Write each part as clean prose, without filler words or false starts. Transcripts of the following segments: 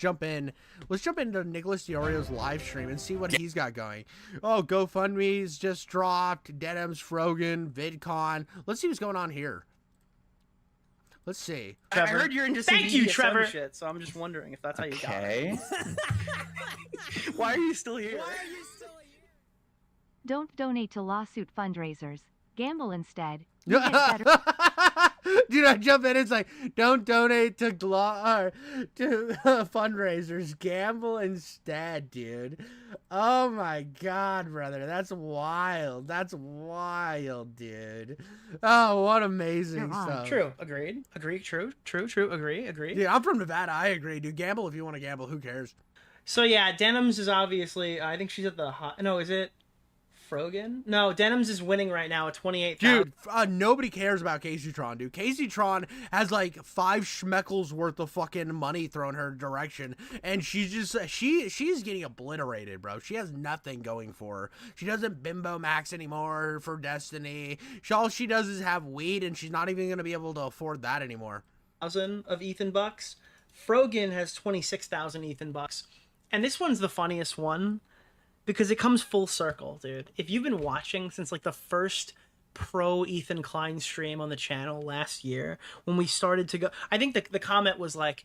jump in. Let's jump into Nicholas Diorio's live stream and see what he's got going. Oh, GoFundMe's just dropped. Denims, Frogan, VidCon. Let's see what's going on here. Let's see. I heard you're into some Thank you, BDSM Trevor. shit, so I'm just wondering if that's how you got it. Why are you still here? Don't donate to lawsuit fundraisers. Gamble instead. Dude, I jump in. It's like, don't donate to fundraisers. Gamble instead, dude. Oh my god, brother, that's wild. That's wild, dude. Oh, what amazing stuff. True. Agreed. Agree. True. Agree. Dude, I'm from Nevada. I agree, dude. Gamble if you want to gamble. Who cares? So yeah, Denims is obviously. I think she's at the hot. No, is it Frogan? No, Denims is winning right now at 28,000. Dude, nobody cares about Casey Tron, dude. Casey Tron has like 5 schmeckles worth of fucking money thrown her direction, and she's just she's getting obliterated, bro. She has nothing going for her. She doesn't bimbo max anymore for Destiny. All she does is have weed, and she's not even gonna be able to afford that anymore. Of Ethan bucks. Frogan has 26,000 Ethan bucks, and this one's the funniest one. Because it comes full circle, dude. If you've been watching since like the first pro Ethan Klein stream on the channel last year, when we started to go, I think the comment was like,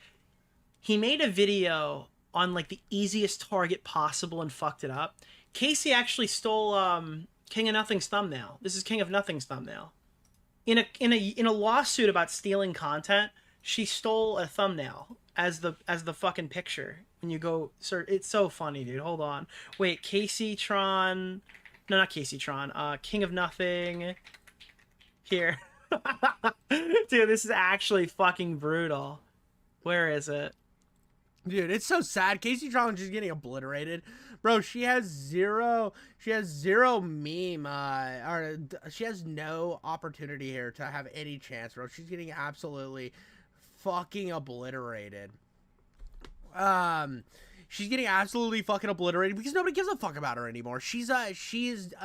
he made a video on like the easiest target possible and fucked it up. Casey actually stole King of Nothing's thumbnail. This is King of Nothing's thumbnail. In a lawsuit about stealing content, she stole a thumbnail as the fucking picture. When you go, sir, it's so funny, dude. Hold on. Wait, Casey Tron. No, not Casey Tron. King of Nothing. Here. Dude, this is actually fucking brutal. Where is it? Dude, it's so sad. Casey Tron is just getting obliterated. Bro, she has zero meme, or she has no opportunity here to have any chance, bro. She's getting absolutely fucking obliterated. She's getting absolutely fucking obliterated because nobody gives a fuck about her anymore. She's a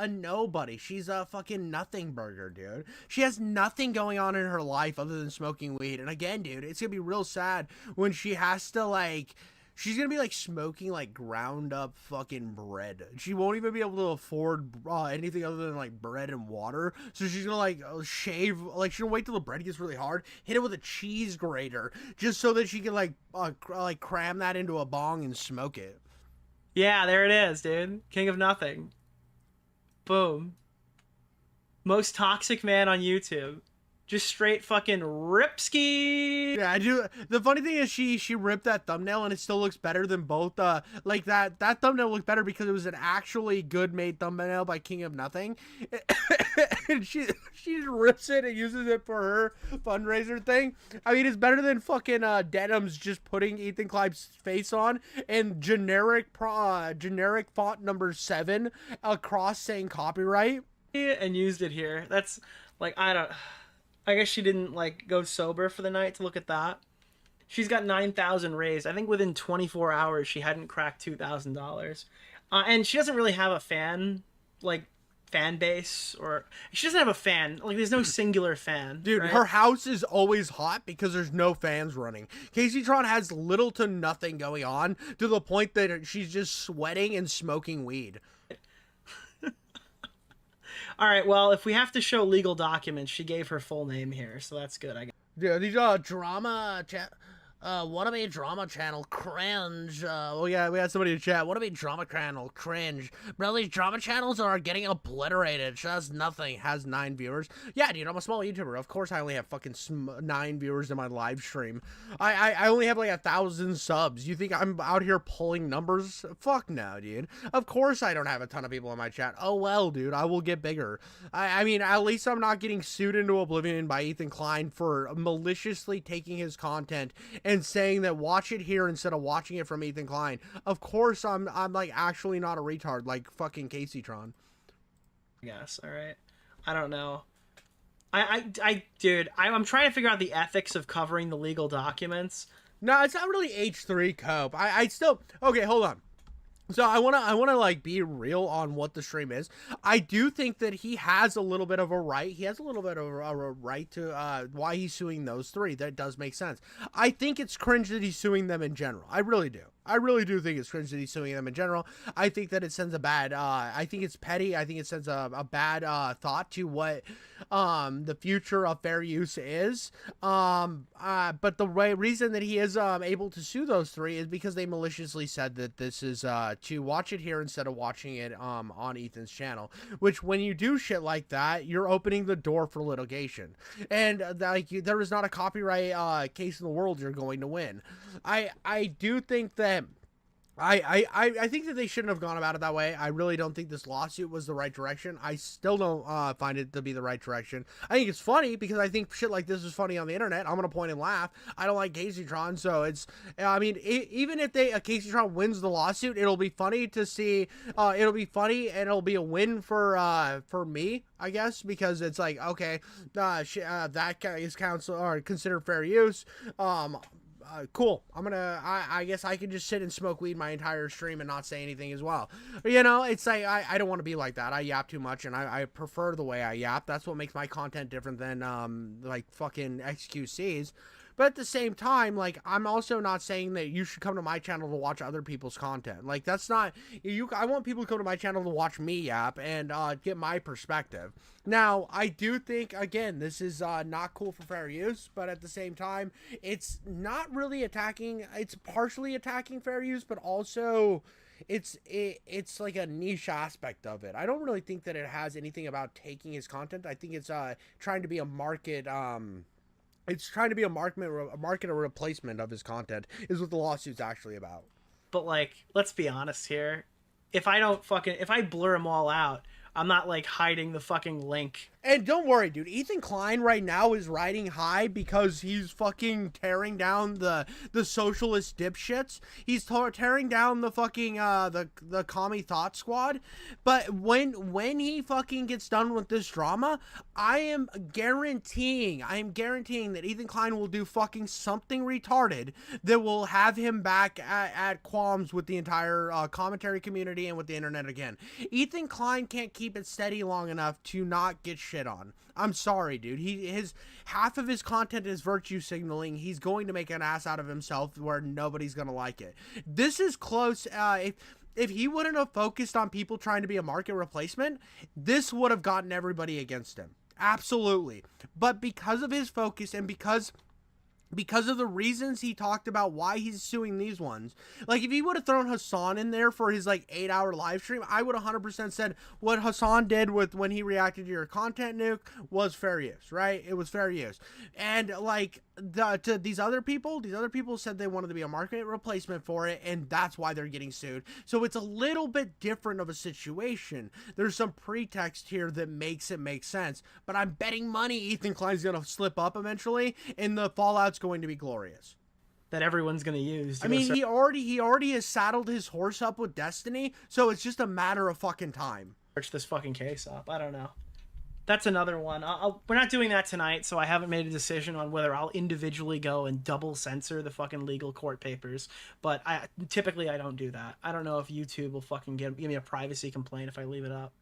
nobody. She's a fucking nothing burger, dude. She has nothing going on in her life other than smoking weed. And again, dude, it's gonna be real sad when she has to like, she's gonna be like smoking like ground up fucking bread. She won't even be able to afford anything other than like bread and water. So she's gonna like shave, like she'll wait till the bread gets really hard, hit it with a cheese grater, just so that she can like cram that into a bong and smoke it. Yeah, there it is, dude. King of Nothing. Boom. Most toxic man on YouTube. Just straight fucking ripski. Yeah, I do. The funny thing is she ripped that thumbnail and it still looks better than both. Like that thumbnail looked better because it was an actually good made thumbnail by King of Nothing. And she just rips it and uses it for her fundraiser thing. I mean, it's better than fucking Denims just putting Ethan Kline's face on and generic font number 7 across saying copyright. And used it here. That's like, I guess she didn't like go sober for the night to look at that. She's got 9,000 raised. I think within 24 hours she hadn't cracked $2,000. And she doesn't really have a fan base, or she doesn't have a fan. Like there's no singular fan. Dude, right? Her house is always hot because there's no fans running. Casey Tron has little to nothing going on to the point that she's just sweating and smoking weed. All right, well, if we have to show legal documents, she gave her full name here, so that's good, I guess. Yeah, these wannabe drama channel cringe. Oh yeah, we had somebody in chat. Wannabe drama channel cringe. Bro, these drama channels are getting obliterated. She has nothing. Has 9 viewers. Yeah, dude, I'm a small YouTuber. Of course, I only have fucking 9 viewers in my live stream. I only have like 1,000 subs. You think I'm out here pulling numbers? Fuck no, dude. Of course, I don't have a ton of people in my chat. Oh well, dude, I will get bigger. I mean, at least I'm not getting sued into oblivion by Ethan Klein for maliciously taking his content and saying that watch it here instead of watching it from Ethan Klein. Of course, I'm like actually not a retard like fucking Casey Tron. Yes, all right. I don't know. Dude, I'm trying to figure out the ethics of covering the legal documents. No, it's not really H3 cope. I still, okay, hold on. So I wanna like be real on what the stream is. I do think that he has a little bit of a right. He has a little bit of a right to why he's suing those three. That does make sense. I think it's cringe that he's suing them in general. I really do. I really do think it's cringe that he's suing them in general. I think that it sends a bad. I think it's petty. I think it sends a bad thought to what the future of fair use is. But the reason that he is able to sue those three is because they maliciously said that this is to watch it here instead of watching it on Ethan's channel. Which, when you do shit like that, you're opening the door for litigation, and there is not a copyright case in the world you're going to win. I do think that. I think that they shouldn't have gone about it that way. I really don't think this lawsuit was the right direction. I still don't find it to be the right direction. I think it's funny because I think shit like this is funny on the internet. I'm gonna point and laugh. I don't like Caseytron, so it's. I mean, even if Caseytron wins the lawsuit, it'll be funny to see. It'll be funny and it'll be a win for me, I guess, because it's like, okay, that is counsel or considered fair use. Cool. I guess I can just sit and smoke weed my entire stream and not say anything as well. You know, it's like, I don't want to be like that. I yap too much, and I prefer the way I yap. That's what makes my content different than, like, fucking XQC's. But at the same time, like, I'm also not saying that you should come to my channel to watch other people's content. Like, that's not... I want people to come to my channel to watch me yap and get my perspective. Now, I do think, again, this is not cool for fair use, but at the same time, it's not really attacking... It's partially attacking fair use, but also... It's like a niche aspect of it. I don't really think that it has anything about taking his content. I think it's trying to be a market... It's trying to be a market or replacement of his content is what the lawsuit's actually about. But, like, let's be honest here. If I blur them all out, I'm not, like, hiding the fucking link. And don't worry, dude. Ethan Klein right now is riding high because he's fucking tearing down the socialist dipshits. He's tearing down the fucking the commie thought squad. But when he fucking gets done with this drama, I am guaranteeing that Ethan Klein will do fucking something retarded that will have him back at qualms with the entire commentary community and with the internet again. Ethan Klein can't keep it steady long enough to not get shit on. I'm sorry, dude. His half of his content is virtue signaling. He's going to make an ass out of himself where nobody's gonna like it. This is close. If he wouldn't have focused on people trying to be a market replacement, this would have gotten everybody against him. Absolutely. But because of his focus and because of the reasons he talked about why he's suing these ones. Like, if he would have thrown Hasan in there for his, like, 8-hour live stream, I would 100% said what Hasan did with when he reacted to your content nuke was fair use, right? It was fair use. And, like, to these other people said they wanted to be a market replacement for it, and that's why they're getting sued. So it's a little bit different of a situation. There's some pretext here that makes it make sense, but I'm betting money Ethan Klein's gonna slip up eventually, and the fallout's going to be glorious. That everyone's gonna use. I mean, he already has saddled his horse up with Destiny, so it's just a matter of fucking time. Search this fucking case up. I don't know. That's another one. We're not doing that tonight, so I haven't made a decision on whether I'll individually go and double censor the fucking legal court papers. But typically I don't do that. I don't know if YouTube will fucking give me a privacy complaint if I leave it up.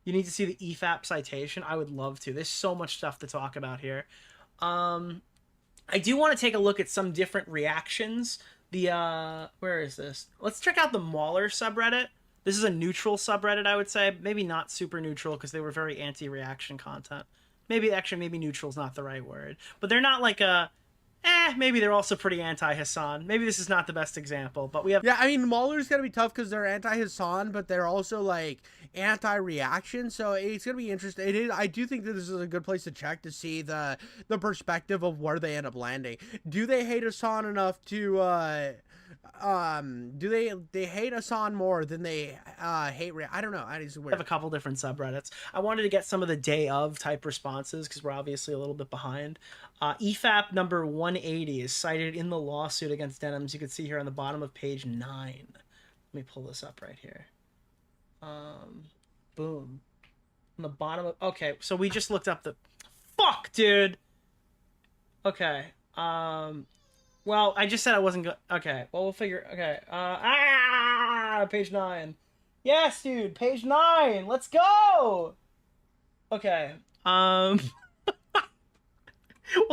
You need to see the EFAP citation. I would love to. There's so much stuff to talk about here. I do want to take a look at some different reactions. Where is this? Let's check out the Mauler subreddit. This is a neutral subreddit, I would say. Maybe not super neutral because they were very anti-reaction content. Maybe neutral is not the right word. But they're not like maybe they're also pretty anti-Hasan. Maybe this is not the best example, but we have... Yeah, I mean, Mauler's gonna be tough because they're anti-Hasan, but they're also, like, anti-reaction, so it's gonna be interesting. I do think that this is a good place to check to see the perspective of where they end up landing. Do they hate Hasan enough to, do they hate Hasan more than they hate I don't know. It's weird. I have a couple different subreddits. I wanted to get some of the day of type responses because we're obviously a little bit behind. EFAP number 180 is cited in the lawsuit against Denims. You can see here on the bottom of page 9. Let me pull this up right here. Boom. On the bottom of... Okay, so we just looked up the... Fuck, dude! Okay. Well, I just said I wasn't good. Okay, well, we'll figure... Okay. Yeah, page 9. Yes, dude, page 9. Let's go. Okay. We'll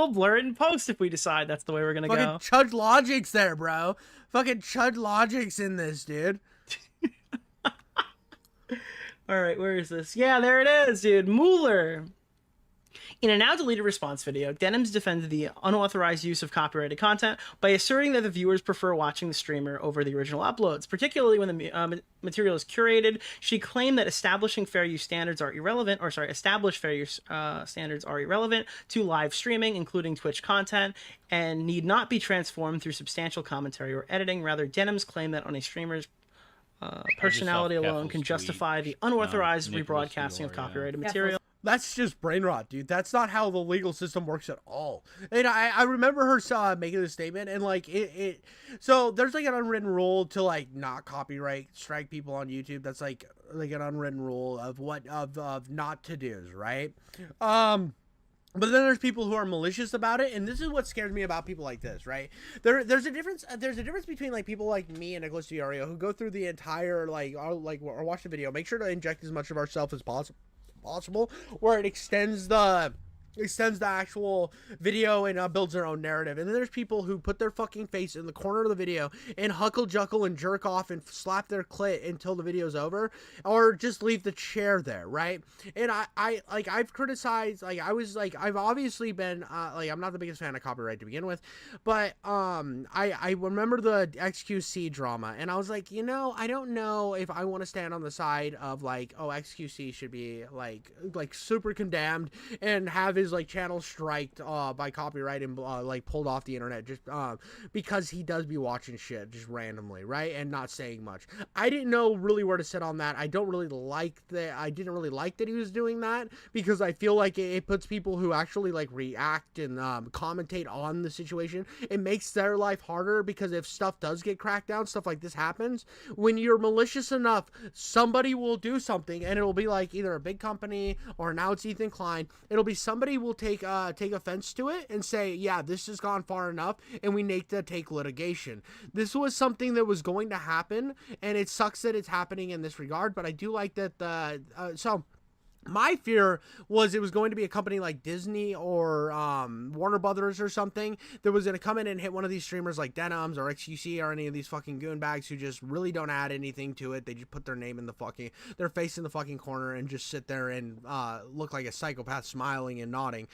blur it in post if we decide that's the way we're gonna Fucking go. Chud Logic's there, bro. Fucking Chud Logic's in this, dude. All right, where is this? Yeah, there it is, dude. Mueller. In a now deleted response video, Denims defended the unauthorized use of copyrighted content by asserting that the viewers prefer watching the streamer over the original uploads, particularly when the material is curated. She claimed that established fair use standards are irrelevant to live streaming, including Twitch content, and need not be transformed through substantial commentary or editing. Rather, Denims claimed that on a streamer's personality alone can justify the unauthorized rebroadcasting of copyrighted material. That's just brain rot, dude. That's not how the legal system works at all. And I remember her making this statement, and like so there's like an unwritten rule to like not copyright strike people on YouTube. That's like an unwritten rule of what of not to do's, right? But then there's people who are malicious about it, and this is what scares me about people like this, right? There's a difference between like people like me and Nicholas Diario who go through the entire or watch the video, make sure to inject as much of ourselves as possible, where it extends the actual video and builds their own narrative. And then there's people who put their fucking face in the corner of the video and huckle-juckle and jerk off and slap their clit until the video's over, or just leave the chair there, right? And I've criticized, I've obviously been I'm not the biggest fan of copyright to begin with, but I remember the XQC drama, and I was like, I don't know if I want to stand on the side of like, oh, XQC should be like super condemned and have his like channel striked by copyright and like pulled off the internet just because he does be watching shit just randomly, right, and not saying much. I didn't know really where to sit on that. I didn't really like that he was doing that, because I feel like it puts people who actually like react and commentate on the situation, it makes their life harder, because if stuff does get cracked down, stuff like this happens, when you're malicious enough, somebody will do something, and it'll be like either a big company, or now it's Ethan Klein, it'll be somebody will take offense to it and say, yeah, this has gone far enough, and we need to take litigation. This was something that was going to happen, and it sucks that it's happening in this regard, but I do like that so my fear was it was going to be a company like Disney or Warner Brothers or something that was going to come in and hit one of these streamers like Denims or XQC or any of these fucking goonbags who just really don't add anything to it. They just put their name in their face in the fucking corner and just sit there and look like a psychopath smiling and nodding.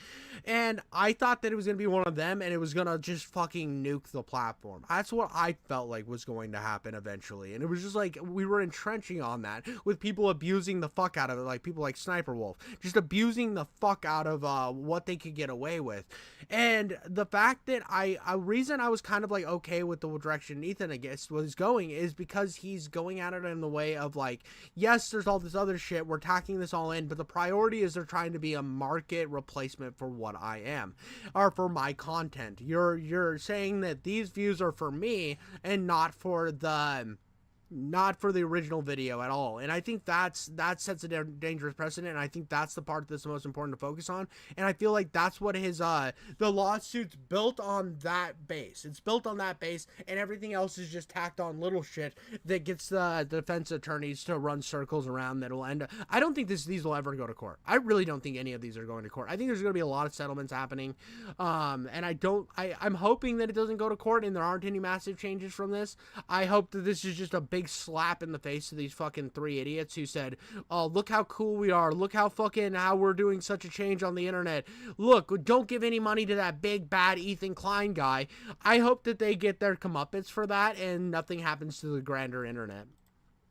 And I thought that it was going to be one of them, and it was going to just fucking nuke the platform. That's what I felt like was going to happen eventually. And it was just like we were entrenching on that with people abusing the fuck out of it, like people like Sniper Wolf, just abusing the fuck out of what they could get away with. And the fact that a reason I was kind of like okay with the direction Ethan, I guess, was going is because he's going at it in the way of like, yes, there's all this other shit, we're tacking this all in, but the priority is they're trying to be a market replacement for what I am, or for my content. You're saying that these views are for me and not for the original video at all. And I think that sets a dangerous precedent, and I think that's the part that's the most important to focus on. And I feel like that's what his the lawsuit's built on, that base. It's built on that base, and everything else is just tacked on little shit that gets the defense attorneys to run circles around that will end up. I don't think these will ever go to court. I really don't think any of these are going to court. I think there's going to be a lot of settlements happening, and I'm hoping that it doesn't go to court and there aren't any massive changes from this. I hope that this is just a big slap in the face to these fucking 3 idiots who said, oh, look how cool we are, look how we're doing such a change on the internet, look, don't give any money to that big bad Ethan Klein guy. I hope that they get their comeuppance for that and nothing happens to the grander internet.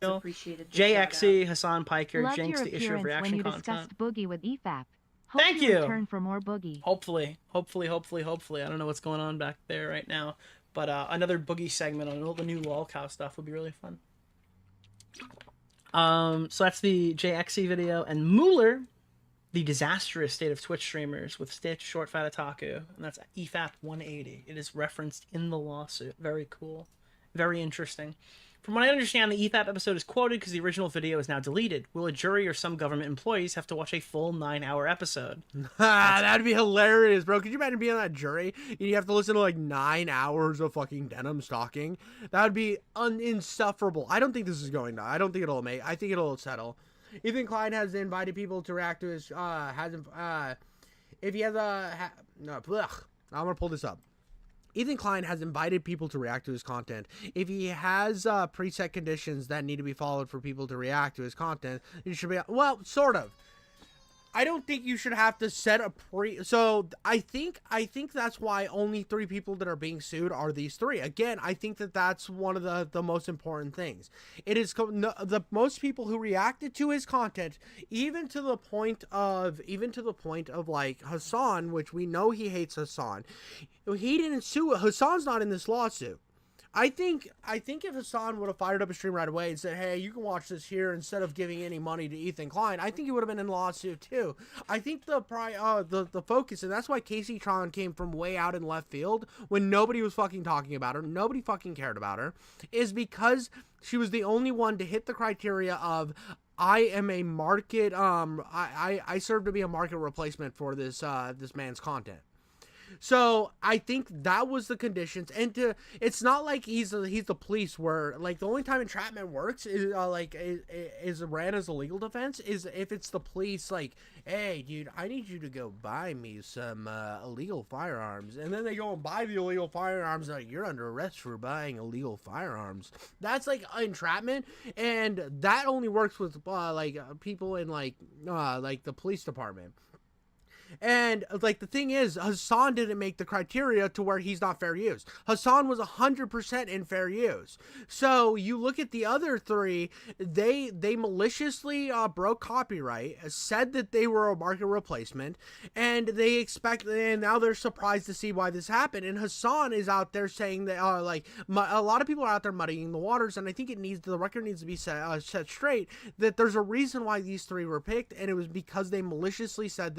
JXE, Hasan Piker, Loved Jinx, your the issue of appearance reaction when you content. discussed Boogie with EFAP. Hope Thank you. Return for more Boogie. Hopefully. I don't know what's going on back there right now, but another Boogie segment on all the new lolcow stuff would be really fun. So that's the JXE video, and Mueller, the disastrous state of Twitch streamers with Stitch, Short Fat Otaku, and that's EFAP 180. It is referenced in the lawsuit. Very cool. Very interesting. From what I understand, the EFAP episode is quoted because the original video is now deleted. Will a jury or some government employees have to watch a full 9-hour episode? That'd be hilarious, bro. Could you imagine being on that jury and you have to listen to like 9 hours of fucking denims talking? That would be insufferable. I don't think this is going to. I don't think it'll make. I think it'll settle. Ethan Klein has invited people to react to his. If he has a. No, blech. I'm gonna pull this up. Ethan Klein has invited people to react to his content. If he has preset conditions that need to be followed for people to react to his content, you should be, well, sort of. I don't think you should have to set a so I think that's why only 3 people that are being sued are these 3. Again, I think that that's one of the most important things. It is the most people who reacted to his content, even to the point of like Hasan, which we know he hates Hasan. He didn't sue. Hasan's not in this lawsuit. I think if Hasan would have fired up a stream right away and said, "Hey, you can watch this here," instead of giving any money to Ethan Klein, I think he would have been in a lawsuit too. I think the focus, and that's why Casey Tron came from way out in left field when nobody was fucking talking about her, nobody fucking cared about her, is because she was the only one to hit the criteria of, I am a market I serve to be a market replacement for this man's content. So I think that was the conditions, and it's not like he's the police where like the only time entrapment works is ran as a legal defense is if it's the police like, hey dude, I need you to go buy me some illegal firearms, and then they go and buy the illegal firearms, like, you're under arrest for buying illegal firearms. That's like entrapment, and that only works with people in like the police department. And like the thing is, Hasan didn't make the criteria to where he's not fair use. Hasan was 100% in fair use. So you look at the other 3, they maliciously broke copyright, said that they were a market replacement, and and now they're surprised to see why this happened. And Hasan is out there saying that a lot of people are out there muddying the waters, and I think the record needs to be set straight that there's a reason why these 3 were picked, and it was because they maliciously said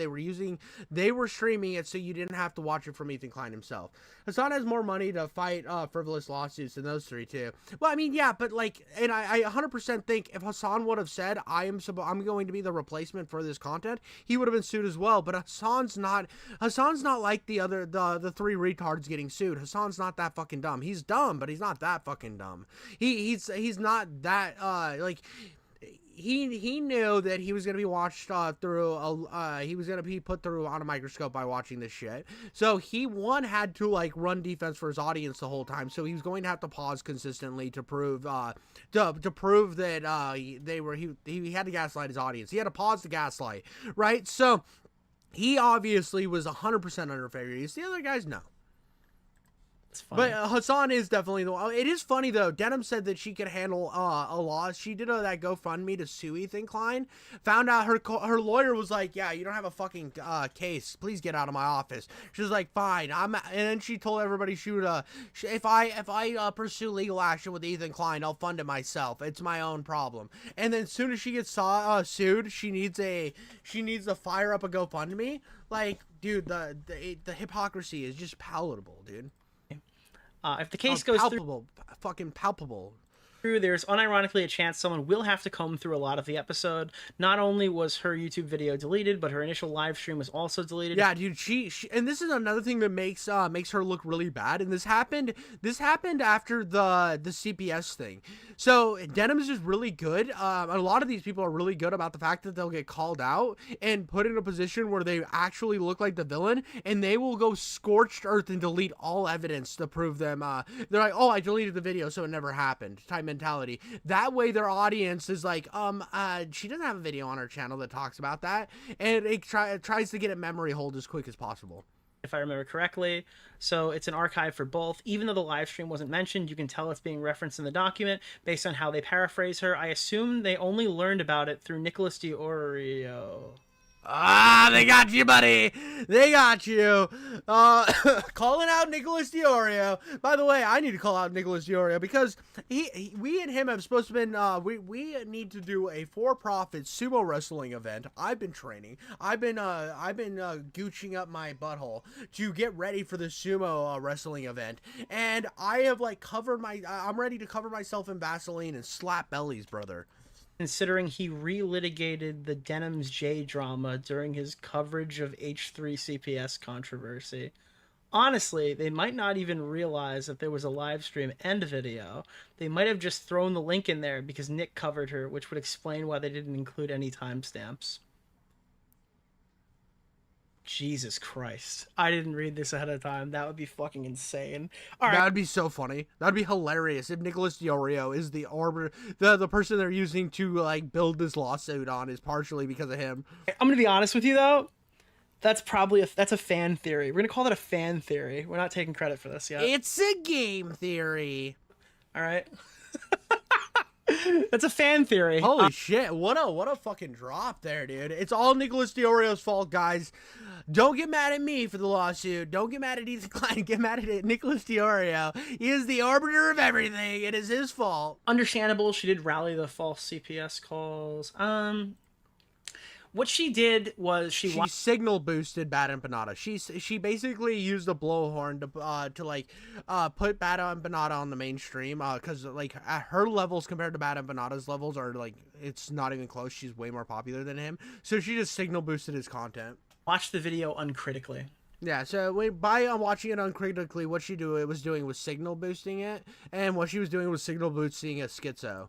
they were streaming it so you didn't have to watch it from Ethan Klein himself. Hasan has more money to fight frivolous lawsuits than those 3 too. Well, I mean, yeah, but like, and I 100% think if Hasan would have said, I'm going to be the replacement for this content, he would have been sued as well. But Hasan's not like the 3 retards getting sued. Hasan's not that fucking dumb. He's dumb, but he's not that fucking dumb. He's not that He knew that he was going to be watched he was going to be put through on a microscope by watching this shit. So he had to like run defense for his audience the whole time. So he was going to have to pause consistently to prove that he had to gaslight his audience. He had to pause the gaslight, right? So he obviously was 100% under fair use. The other guys, no. But Hasan is definitely the one. It is funny though. Denim said that she could handle a loss. She did that GoFundMe to sue Ethan Klein. Found out her lawyer was like, "Yeah, you don't have a fucking case. Please get out of my office." She was like, "Fine." And then she told everybody she would if I pursue legal action with Ethan Klein, I'll fund it myself. It's my own problem. And then as soon as she gets sued, she needs to fire up a GoFundMe. Like, dude, the hypocrisy is just palatable, dude. If the case goes fucking palpable. There's unironically a chance someone will have to comb through a lot of the episode. Not only was her YouTube video deleted, but her initial live stream was also deleted. Yeah, dude, she and this is another thing that makes her look really bad. And this happened after the CPS thing. So Denims is really good. A lot of these people are really good about the fact that they'll get called out and put in a position where they actually look like the villain, and they will go scorched earth and delete all evidence to prove them. They're like, "Oh, I deleted the video, so it never happened." Type mentality. That way their audience is like, she doesn't have a video on her channel that talks about that, and it tries to get a memory hold as quick as possible. If I remember correctly. So it's an archive for both. Even though the live stream wasn't mentioned, you can tell it's being referenced in the document based on how they paraphrase her. I assume they only learned about it through Nicholas D'Orio. Ah, they got you, buddy. They got you. Calling out Nicholas Diorio. By the way, I need to call out Nicholas Diorio because we and him have supposed to been. We need to do a for-profit sumo wrestling event. I've been training. I've been gooching up my butthole to get ready for the sumo wrestling event, and I have like covered my. I'm ready to cover myself in Vaseline and slap bellies, brother. Considering he relitigated the Denims J drama during his coverage of H3 CPS controversy. Honestly, they might not even realize that there was a live stream and video. They might have just thrown the link in there because Nick covered her, which would explain why they didn't include any timestamps. Jesus Christ. I didn't read this ahead of time. That would be fucking insane. All right. That would be so funny. That would be hilarious if Nicholas Diorio is the arbiter, the person they're using to like build this lawsuit on is partially because of him. I'm gonna be honest with you though. That's probably that's a fan theory. We're gonna call that a fan theory. We're not taking credit for this yet. It's a game theory. All right. That's a fan theory. Holy shit! What a fucking drop there, dude. It's all Nicholas Diorio's fault, guys. Don't get mad at me for the lawsuit. Don't get mad at Ethan Klein. Get mad at Nicholas Diorio. He is the arbiter of everything. It is his fault. Understandable. She did rally the false CPS calls. What she did was she signal boosted Bad Empanada. She basically used a blowhorn to put Bad Empanada on the mainstream because like at her levels compared to Bad Empanada's levels are like it's not even close. She's way more popular than him, so she just signal boosted his content. Watch the video uncritically. Yeah, so by watching it uncritically, what she was doing was signal boosting it, and what she was doing was signal boosting a schizo.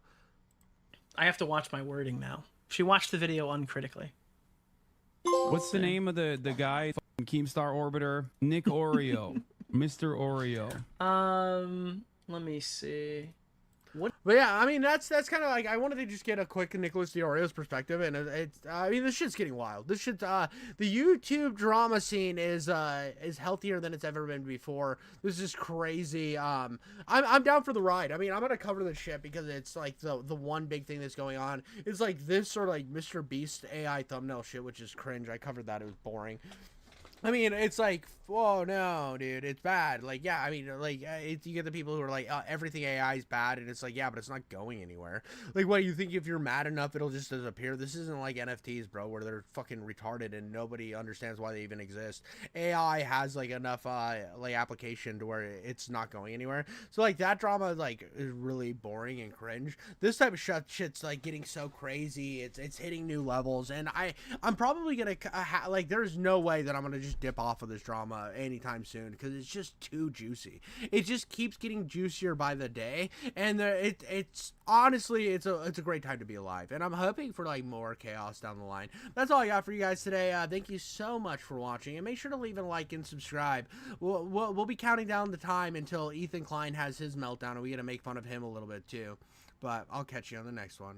I have to watch my wording now. She watched the video uncritically. What's the name of the guy? Keemstar Orbiter? Nick Oreo. Mr. Oreo. Let me see. But yeah, I mean that's kind of like I wanted to just get a quick Nicholas Diorio's perspective, and I mean this shit's getting wild. This shit's the YouTube drama scene is healthier than it's ever been before. This is crazy. I'm down for the ride. I mean I'm gonna cover this shit because it's like the one big thing that's going on. It's like this or like Mr. Beast AI thumbnail shit, which is cringe. I covered that. It was boring. I mean, it's like, whoa, no, dude, it's bad. Like, yeah, I mean, like, you get the people who are like, everything AI is bad, and it's like, yeah, but it's not going anywhere. Like, what, you think if you're mad enough, it'll just disappear? This isn't like NFTs, bro, where they're fucking retarded and nobody understands why they even exist. AI has, like, enough, like, application to where it's not going anywhere. So, like, that drama, like, is really boring and cringe. This type of shit's, like, getting so crazy. It's hitting new levels, and I'm probably gonna, like, there's no way that I'm gonna just dip off of this drama anytime soon because it's just too juicy. It just keeps getting juicier by the day, and it's honestly it's a great time to be alive, and I'm hoping for like more chaos down the line. That's all I got for you guys today. Thank you so much for watching, and make sure to leave a like and subscribe. We'll be counting down the time until Ethan Klein has his meltdown, and we get to make fun of him a little bit too. But I'll catch you on the next one.